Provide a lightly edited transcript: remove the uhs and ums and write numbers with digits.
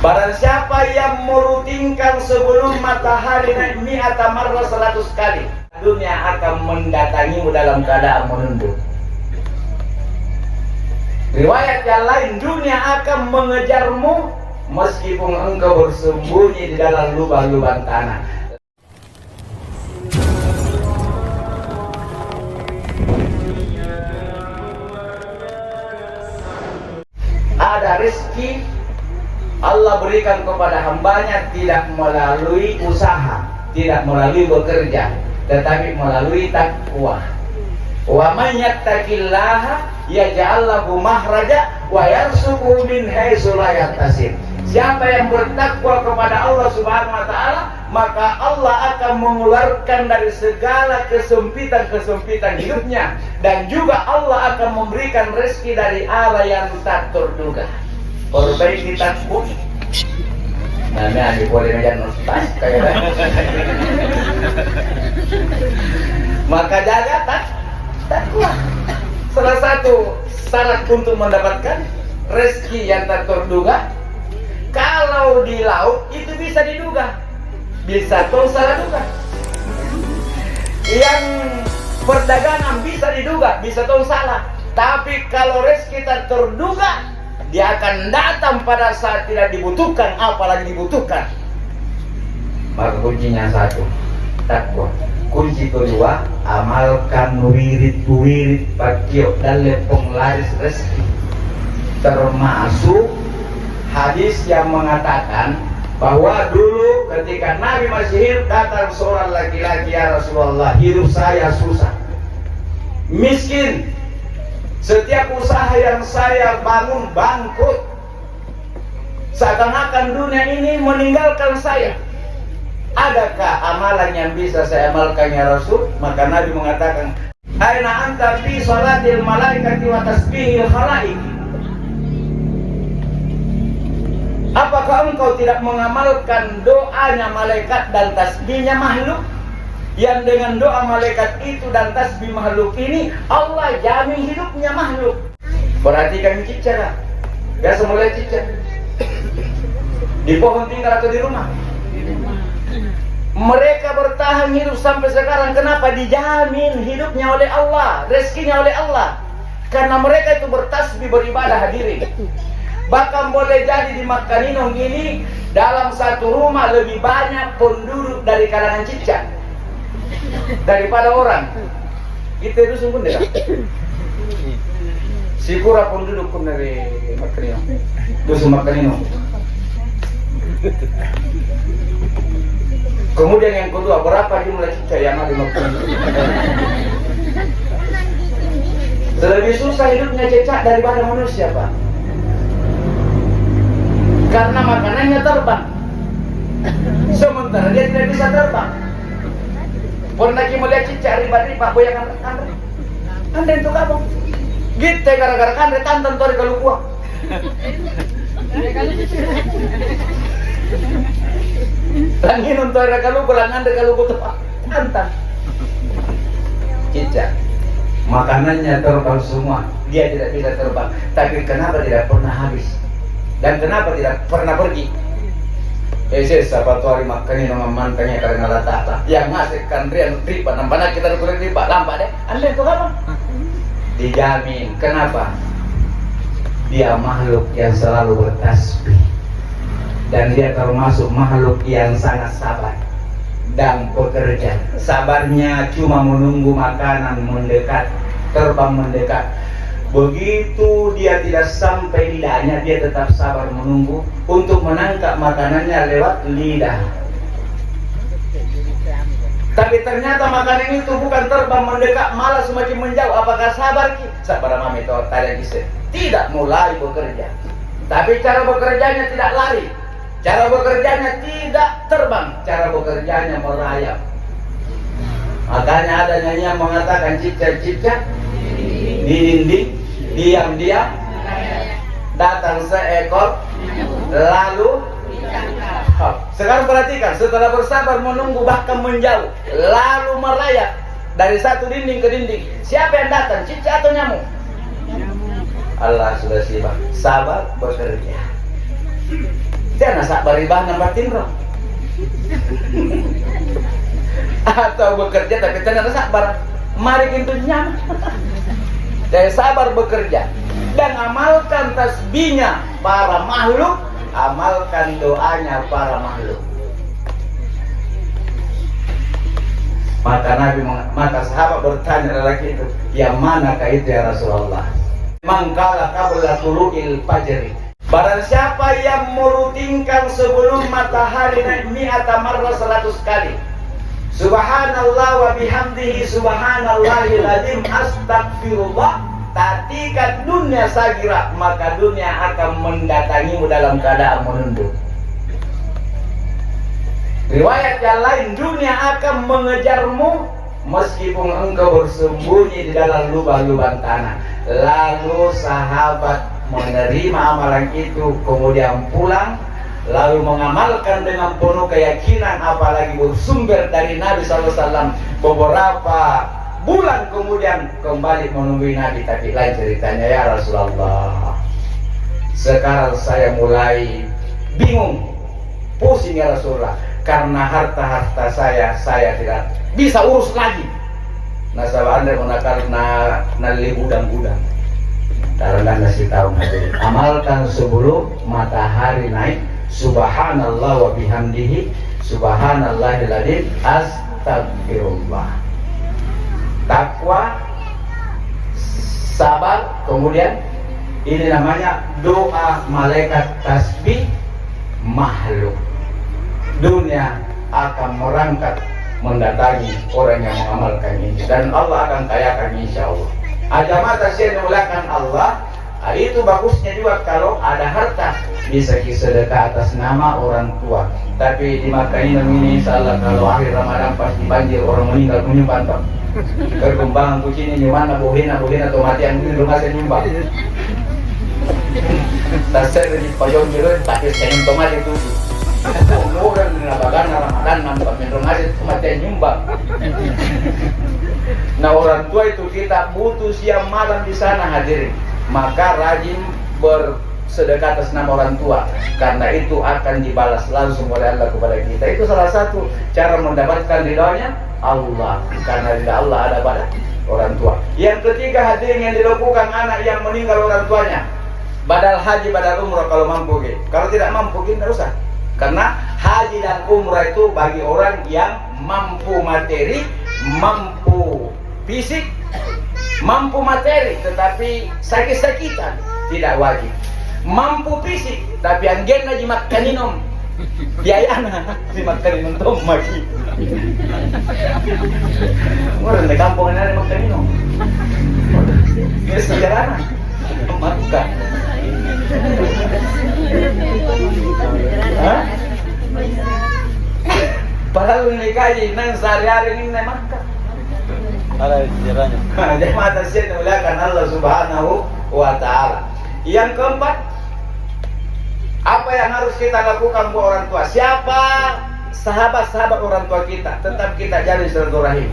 Barang siapa yang merutinkan sebelum matahari naik mi'ata marra 100 kali, dunia akan mendatangimu dalam keadaan menunduk. Riwayat yang lain, dunia akan mengejarmu meskipun engkau bersembunyi di dalam lubang-lubang tanah. Ada rezeki Allah berikan kepada hambanya tidak melalui usaha, tidak melalui bekerja, tetapi melalui takwa. Wa man yattaqillaha yaj'al lahu mahraja wa yarzuqhu min haitsu la yahtasib. Siapa yang bertakwa kepada Allah Subhanahu wa taala, maka Allah akan mengeluarkan dari segala kesempitan-kesempitan hidupnya, dan juga Allah akan memberikan rezeki dari arah yang tak terduga. Perbaiki takwa. Namanya di boleh meja nostas kayak maka jaga takwa. Salah satu syarat untuk mendapatkan rezeki yang tak terduga, kalau di laut itu bisa diduga, bisa tuh salah duga. Yang perdagangan bisa diduga, bisa tuh salah. Tapi kalau rezeki tak terduga, dia akan datang pada saat tidak dibutuhkan, apalagi dibutuhkan. Maka kuncinya satu, takwa. Kunci kedua, amalkan wirid pakio dan lepong laris rezeki. Termasuk hadis yang mengatakan bahwa dulu ketika Nabi masih hidup, datang seorang laki-laki, ya Rasulullah, hidup saya susah, miskin, setiap usaha yang saya bangun bangkrut, seakan-akan dunia ini meninggalkan saya. Adakah amalan yang bisa saya amalkan ya Rasul? Maka Nabi mengatakan, aina anta fi salatil malaikati wa tasbihil khalaik. Apakah engkau tidak mengamalkan doanya malaikat dan tasbihnya makhluk? Yang dengan doa malaikat itu dan tasbih makhluk ini, Allah jamin hidupnya makhluk. Perhatikan cicak, biasa mulai cicak di pohon tinggal atau di rumah. Mereka bertahan hidup sampai sekarang. Kenapa? Dijamin hidupnya oleh Allah, rezekinya oleh Allah. Karena mereka itu bertasbih, beribadah hadirin. Bahkan boleh jadi di Makaninong ini, dalam satu rumah lebih banyak penduduk dari kalangan cicak daripada orang. Itu dusun pun tidak. Sikura penduduk pun dari Makaninong, dusun Makaninong. Kemudian yang kedua, berapa jumlah cicak yang ada di Makaninong? Lebih susah hidupnya cicak daripada manusia, Pak. Karena makanannya terbang, sementara dia tidak bisa terbang. Pernah kita melihat cicak riba-riba, boyang andre. Andre itu kabung. Gitu gara-gara andre tantan tori kalau kuah. Langin untuk ada kalau pulang andre kalau butuh tantan. Cicak, makanannya terbang semua, dia tidak bisa terbang. Tapi kenapa tidak pernah habis? Dan kenapa tidak pernah pergi? Sapa tuari makanya nama mantannya karena latata. Yang ngasih kandrian tripa, nampaknya kita kulit tripa, lampak deh. Anda itu apa? Dijamin. Kenapa? Dia makhluk yang selalu bertasbih, dan dia termasuk makhluk yang sangat sabar dan pekerja. Sabarnya cuma menunggu makanan mendekat, terbang mendekat. Begitu dia tidak sampai lidahnya, dia tetap sabar menunggu untuk menangkap makanannya lewat lidah. Tapi ternyata makanan itu bukan terbang mendekat, malah semakin menjauh. Apakah sabar? Sabar mami itu tadi bisa. Tidak mulai bekerja, tapi cara bekerjanya tidak lari, cara bekerjanya tidak terbang, cara bekerjanya merayap. Makanya ada nyanyian mengatakan cicak-cicak di dinding, diam-diam datang seekor lalu. Sekarang perhatikan, setelah bersabar menunggu bahkan menjauh, lalu merayap dari satu dinding ke dinding. Siapa yang datang, cicak atau nyamuk? Allah sudah siap, sabar bekerja. Jangan sabar ibadah batin roh. Atau bekerja tapi tidak sabar, mari itu nyaman. Jadi sabar bekerja dan amalkan tasbihnya para makhluk, amalkan doanya para makhluk. Maka sahabat bertanya lelaki itu, yang manakah itu ya Rasulullah? Mangkala qabla tulu'il fajri. Barang siapa yang merutinkan sebelum matahari naik 100 marrah 100 kali. Subhanallah wa bihamdihi subhanallahil azim astagfirullah. Tatika dunia sagira, maka dunia akan mendatangimu dalam keadaan menunduk. Riwayat yang lain, dunia akan mengejarmu meskipun engkau bersembunyi di dalam lubang-lubang tanah. Lalu sahabat menerima amalan itu, kemudian pulang, lalu mengamalkan dengan penuh keyakinan, apalagi bersumber dari Nabi SAW. Beberapa bulan kemudian kembali menemui Nabi, tapi lain ceritanya, ya Rasulullah, sekarang saya mulai bingung, pusing ya Rasulullah, karena harta-harta saya tidak bisa urus lagi. Nah, sahabat Anda menakar nali gudang-gudang. Karena ngasih tahu hadirin, amalkan sebelum matahari naik. Subhanallah wa bihamdihi subhanallahil azim astagfirullah. Takwa, sabar, kemudian ini namanya doa malaikat tasbih makhluk. Dunia akan merangkak mendatangi orang yang mengamalkan ini, dan Allah akan kayakan insya Allah. Ajamata saya mulakan Allah. Itu bagusnya juga kalau ada harta bisa sedekah atas nama orang tua. Tapi di Makkah ini insya Allah kalau akhir Ramadan pasti banjir orang meninggal menyumbang. Perkembangan kucing ini mana bohina atau matian ini rumah saya nyumbang. Tasir di pojok dulu pakai senyum tomat itu. Orang di Ramadan nampak rumah saya matian nyumbang. Nah, orang tua itu kita butuh siang malam di sana hadirin. Maka rajin bersedekah atas nama orang tua, karena itu akan dibalas langsung oleh Allah kepada kita. Itu salah satu cara mendapatkan ridhonya Allah, karena ridha Allah ada pada orang tua. Yang ketiga hadirin, yang dilakukan anak yang meninggal orang tuanya, badal haji badal umrah kalau mampu gitu. Kalau tidak mampu tidak usah, karena haji dan umrah itu bagi orang yang mampu materi, mampu fisik, mampu materi tetapi sakit-sakitan tidak wajib. Mampu fisik tapi anggena jimat kaninom biayana jimat kaninom tuh maki. Orang di kampung ini ada makan kaninom. Ini sederhana. Maka. Padahal ini kaji nang sehari-hari ini makan. Ada sejarahnya. Jemaah tasbih dimuliakan Allah Subhanahu wa taala. Yang keempat, apa yang harus kita lakukan buat orang tua? Siapa sahabat-sahabat orang tua kita? Tetap kita jalin silaturahim.